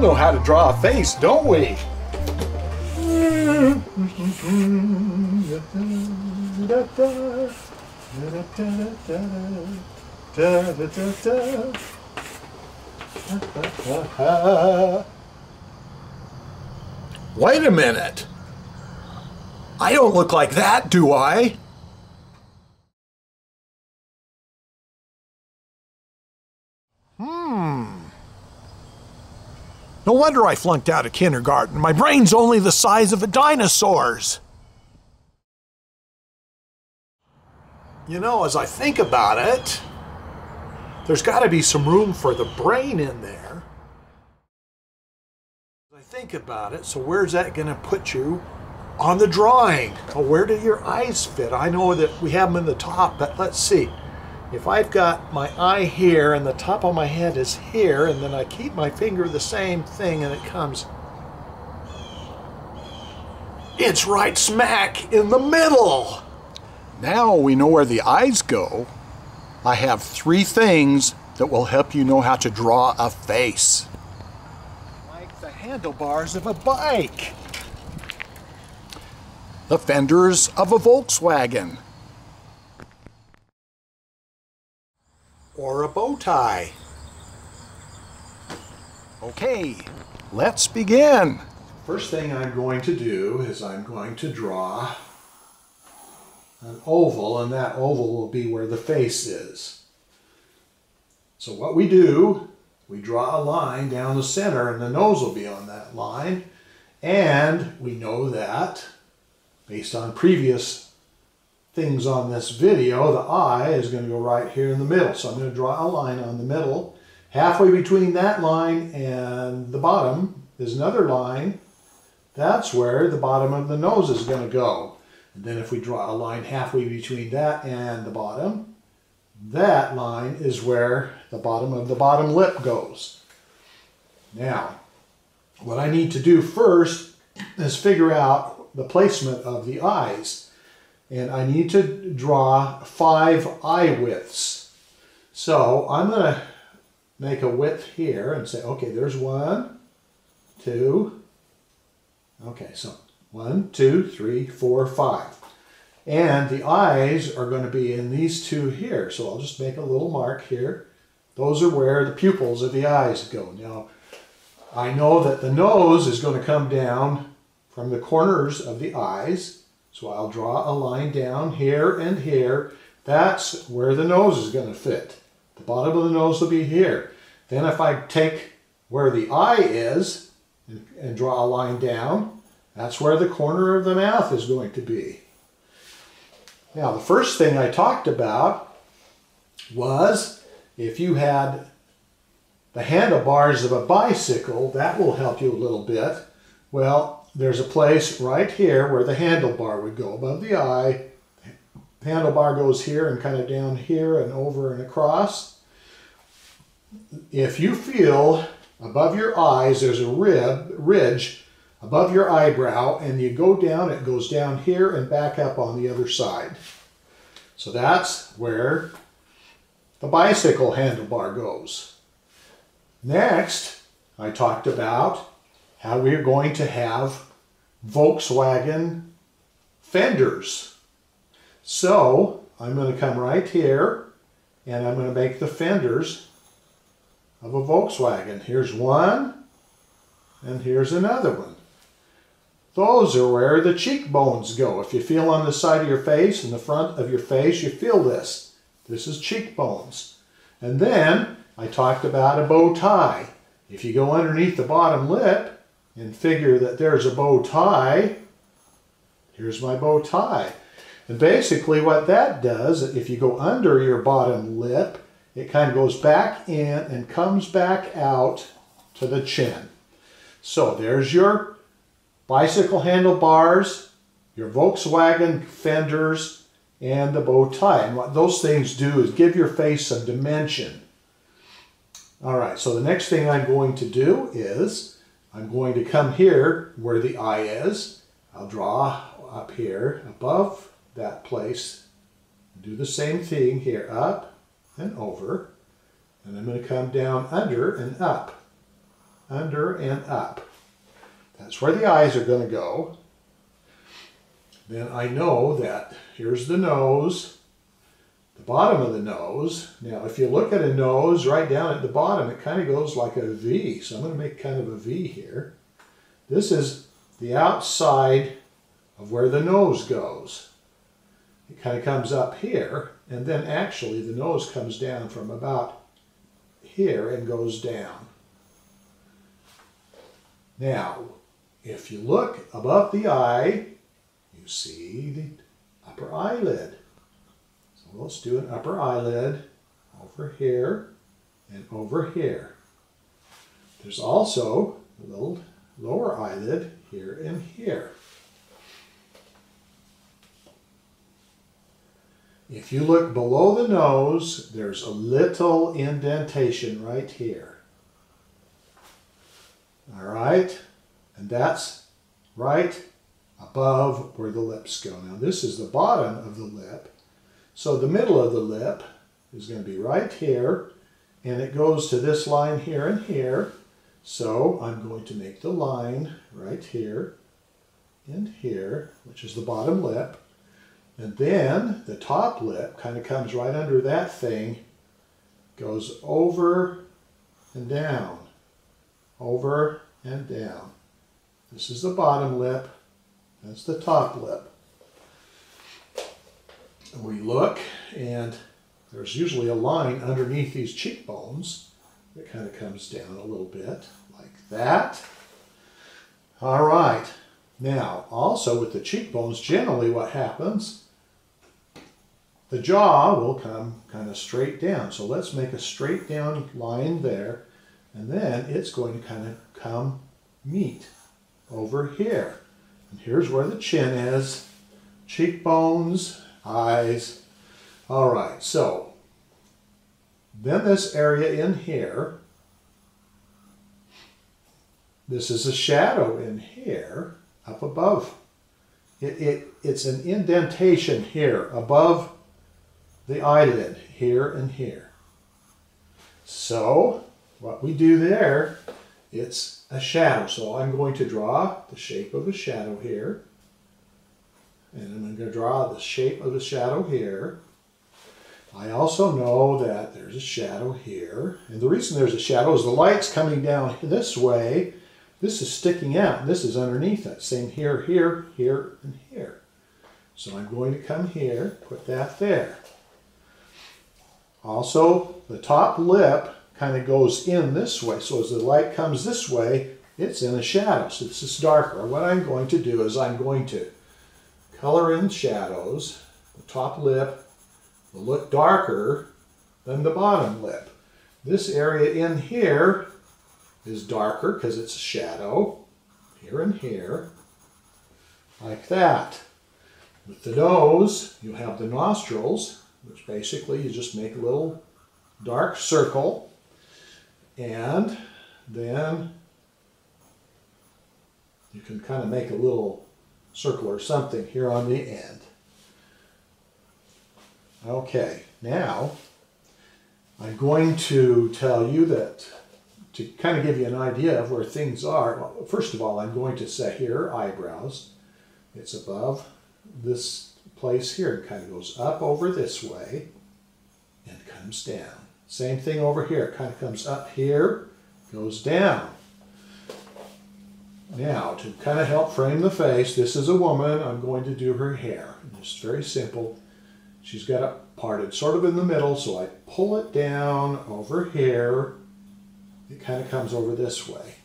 know how to draw a face, don't we? Wait a minute. I don't look like that, do I? No wonder I flunked out of kindergarten. My brain's only the size of a dinosaur's. You know, as I think about it, there's got to be some room for the brain in there. As I think about it, so where's that going to put you on the drawing? Well, where do your eyes fit? I know that we have them in the top, but let's see. If I've got my eye here and the top of my head is here, and then I keep my finger the same thing and it comes, it's right smack in the middle. Now we know where the eyes go. I have 3 things that will help you know how to draw a face. Like the handlebars of a bike, the fenders of a Volkswagen, or a bow tie. Okay, let's begin. First thing I'm going to do is I'm going to draw an oval, and that oval will be where the face is. So what we do, we draw a line down the center and the nose will be on that line, and we know that based on previous things on this video, the eye is going to go right here in the middle. So I'm going to draw a line on the middle. Halfway between that line and the bottom is another line. That's where the bottom of the nose is going to go. And then if we draw a line halfway between that and the bottom, that line is where the bottom of the bottom lip goes. Now, what I need to do first is figure out the placement of the eyes. And I need to draw 5 eye widths. So I'm going to make a width here and say, okay, there's 1, 2, okay, so 1, 2, 3, 4, 5. And the eyes are going to be in these 2 here. So I'll just make a little mark here. Those are where the pupils of the eyes go. Now, I know that the nose is going to come down from the corners of the eyes. So I'll draw a line down here and here. That's where the nose is going to fit. The bottom of the nose will be here. Then if I take where the eye is and draw a line down, that's where the corner of the mouth is going to be. Now the first thing I talked about was if you had the handlebars of a bicycle, that will help you a little bit. Well, there's a place right here where the handlebar would go above the eye. The handlebar goes here and kind of down here and over and across. If you feel above your eyes there's a ridge above your eyebrow, and you go down, it goes down here and back up on the other side. So that's where the bicycle handlebar goes. Next, I talked about how we're going to have Volkswagen fenders. So I'm going to come right here and I'm going to make the fenders of a Volkswagen. Here's one and here's another one. Those are where the cheekbones go. If you feel on the side of your face, in the front of your face, you feel this. This is cheekbones. And then I talked about a bow tie. If you go underneath the bottom lip and figure that there's a bow tie, here's my bow tie. And basically what that does, if you go under your bottom lip, it kind of goes back in and comes back out to the chin. So there's your bicycle handlebars, your Volkswagen fenders, and the bow tie. And what those things do is give your face some dimension. All right, so the next thing I'm going to do is I'm going to come here where the eye is. I'll draw up here above that place. Do the same thing here, up and over. And I'm going to come down under and up. under, and up. That's where the eyes are going to go. Then I know that here's the nose, the bottom of the nose. Now, if you look at a nose right down at the bottom, it kind of goes like a V. So I'm going to make kind of a V here. This is the outside of where the nose goes. It kind of comes up here, and then actually the nose comes down from about here and goes down. Now, if you look above the eye, you see the upper eyelid. So let's do an upper eyelid over here and over here. There's also a little lower eyelid here and here. If you look below the nose, there's a little indentation right here. All right? And that's right above where the lips go. Now this is the bottom of the lip. So the middle of the lip is going to be right here. And it goes to this line here and here. So I'm going to make the line right here and here, which is the bottom lip. And then the top lip kind of comes right under that thing, goes over and down, over and down. This is the bottom lip, that's the top lip. And we look, and there's usually a line underneath these cheekbones that kind of comes down a little bit, like that. All right. Now, also with the cheekbones, generally what happens, the jaw will come kind of straight down. So let's make a straight down line there, and then it's going to kind of come meet over here. And here's where the chin is, cheekbones, eyes. All right, so then this area in here, this is a shadow in here, up above. It's an indentation here above the eyelid, here and here. So what we do there, it's a shadow. So I'm going to draw the shape of a shadow here. And I'm going to draw the shape of the shadow here. I also know that there's a shadow here. And the reason there's a shadow is the light's coming down this way. This is sticking out, and this is underneath it. Same here, here, here, and here. So I'm going to come here, put that there. Also, the top lip kind of goes in this way. So as the light comes this way, it's in a shadow. So this is darker. What I'm going to do is I'm going to color in shadows. The top lip will look darker than the bottom lip. This area in here is darker because it's a shadow, here and here, like that. With the nose, you have the nostrils, which basically you just make a little dark circle, and then you can kind of make a little circle or something here on the end. Okay, now I'm going to tell you that to kind of give you an idea of where things are. Well, first of all, I'm going to set here eyebrows. It's above this place here. It kind of goes up over this way and comes down. Same thing over here. It kind of comes up here, goes down. Now, to kind of help frame the face, this is a woman. I'm going to do her hair. It's very simple. She's got it parted sort of in the middle, so I pull it down over here. It kind of comes over this way.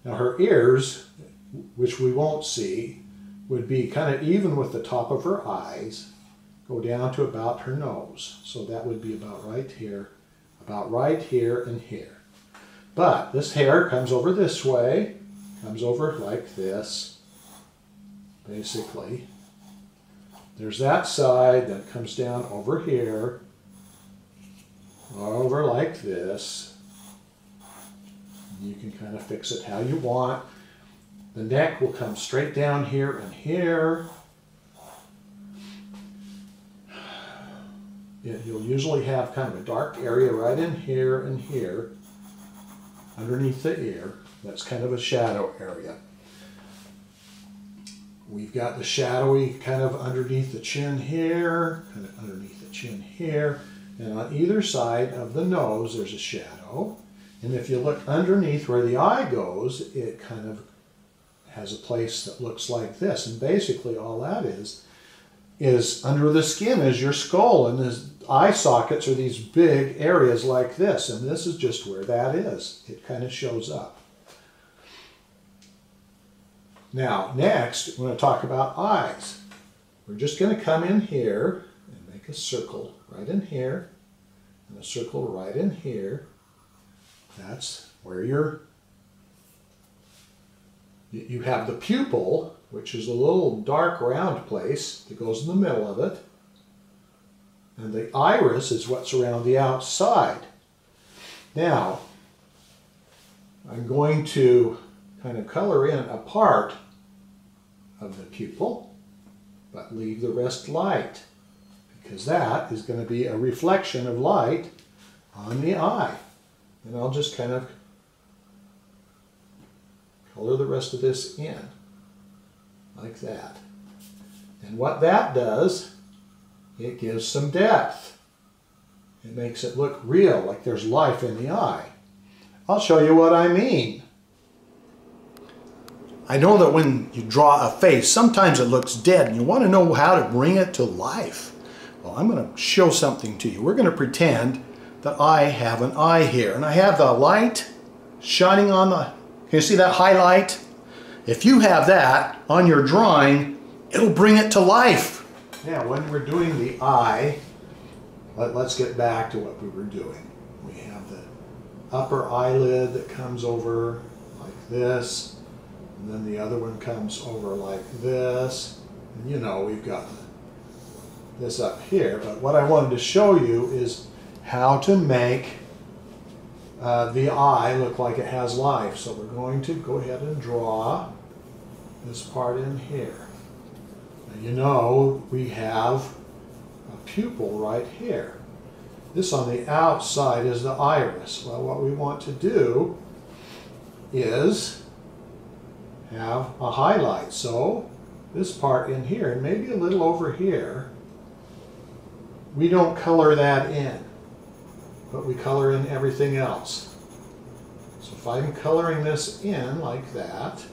Now her ears, which we won't see, would be kind of even with the top of her eyes, go down to about her nose. So that would be about right here and here. But this hair comes over this way, comes over like this, basically. There's that side that comes down over here, over like this. You can kind of fix it how you want. The neck will come straight down here and here. You'll usually have kind of a dark area right in here and here, underneath the ear. That's kind of a shadow area. We've got the shadowy kind of underneath the chin here, kind of underneath the chin here, and on either side of the nose there's a shadow. And if you look underneath where the eye goes, it kind of has a place that looks like this. And basically all that is under the skin is your skull, and the eye sockets are these big areas like this, and this is just where that is. It kind of shows up. Now, next, we're going to talk about eyes. We're just going to come in here and make a circle right in here, and a circle right in here. That's where you have the pupil, which is a little dark round place that goes in the middle of it. And the iris is what's around the outside. Now, I'm going to kind of color in a part of the pupil, but leave the rest light, because that is going to be a reflection of light on the eye. And I'll just kind of color the rest of this in, like that. And what that does, it gives some depth. It makes it look real, like there's life in the eye. I'll show you what I mean. I know that when you draw a face, sometimes it looks dead, and you want to know how to bring it to life. Well, I'm going to show something to you. We're going to pretend that I have an eye here, and I have the light shining on the, can you see that highlight? If you have that on your drawing, it'll bring it to life. Now, when we're doing the eye, let's get back to what we were doing. We have the upper eyelid that comes over like this, and then the other one comes over like this. And you know, we've got this up here, but what I wanted to show you is how to make the eye look like it has life. So we're going to go ahead and draw this part in here. Now, you know, we have a pupil right here. This on the outside is the iris. Well, what we want to do is have a highlight. So this part in here, and maybe a little over here, we don't color that in, but we color in everything else. So if I'm coloring this in like that,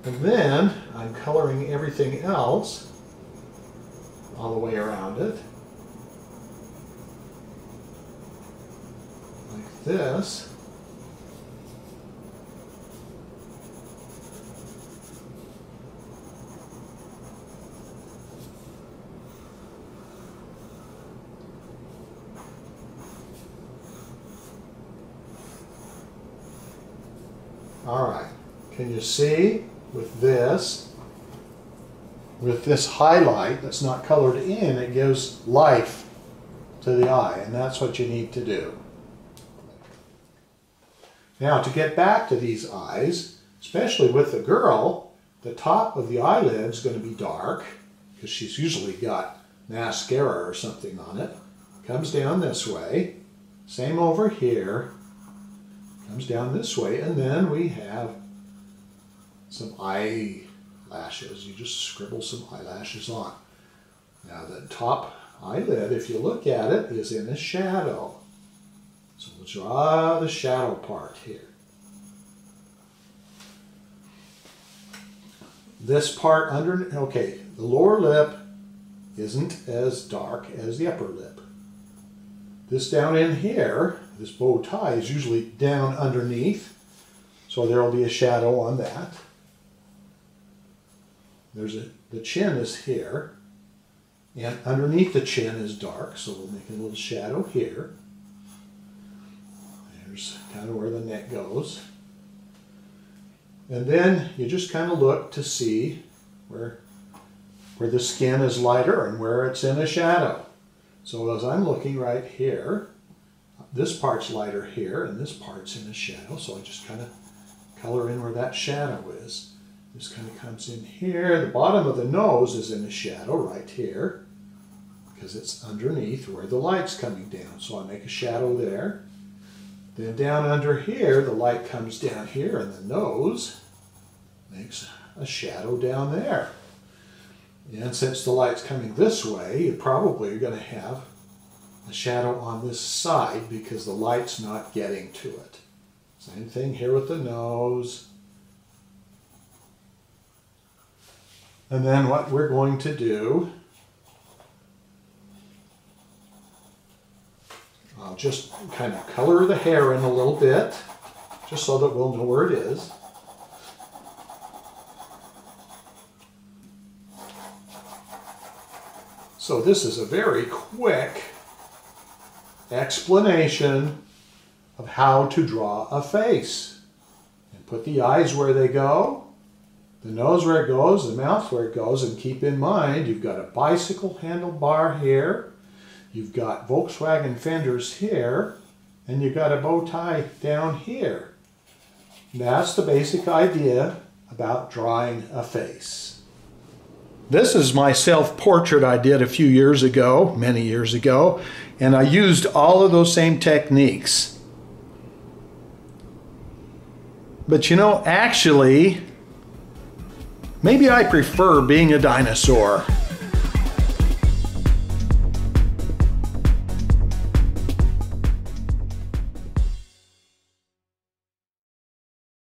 and then I'm coloring everything else all the way around it, like this, all right, can you see with this highlight that's not colored in, it gives life to the eye, and that's what you need to do. Now, to get back to these eyes, especially with the girl, the top of the eyelid is going to be dark, because she's usually got mascara or something on it. Comes down this way, same over here, comes down this way, and then we have some eyelashes. You just scribble some eyelashes on. Now the top eyelid, if you look at it, is in a shadow. So we'll draw the shadow part here. This part under, okay, the lower lip isn't as dark as the upper lip. This down in here, this bow tie is usually down underneath, so there will be a shadow on that. The chin is here, and underneath the chin is dark, so we'll make a little shadow here. There's kind of where the neck goes. And then you just kind of look to see where the skin is lighter and where it's in a shadow. So as I'm looking right here, this part's lighter here and this part's in a shadow, so I just kind of color in where that shadow is. This kind of comes in here. The bottom of the nose is in a shadow right here because it's underneath where the light's coming down. So I make a shadow there. Then down under here, the light comes down here and the nose makes a shadow down there. And since the light's coming this way, you probably are going to have a shadow on this side because the light's not getting to it. Same thing here with the nose. And then what we're going to do, I'll just kind of color the hair in a little bit, just so that we'll know where it is. So this is a very quick explanation of how to draw a face. And put the eyes where they go, the nose where it goes, the mouth where it goes, and keep in mind you've got a bicycle handlebar here, you've got Volkswagen fenders here, and you've got a bow tie down here. And that's the basic idea about drawing a face. This is my self-portrait I did a few years ago, many years ago, and I used all of those same techniques. But you know, actually, maybe I prefer being a dinosaur.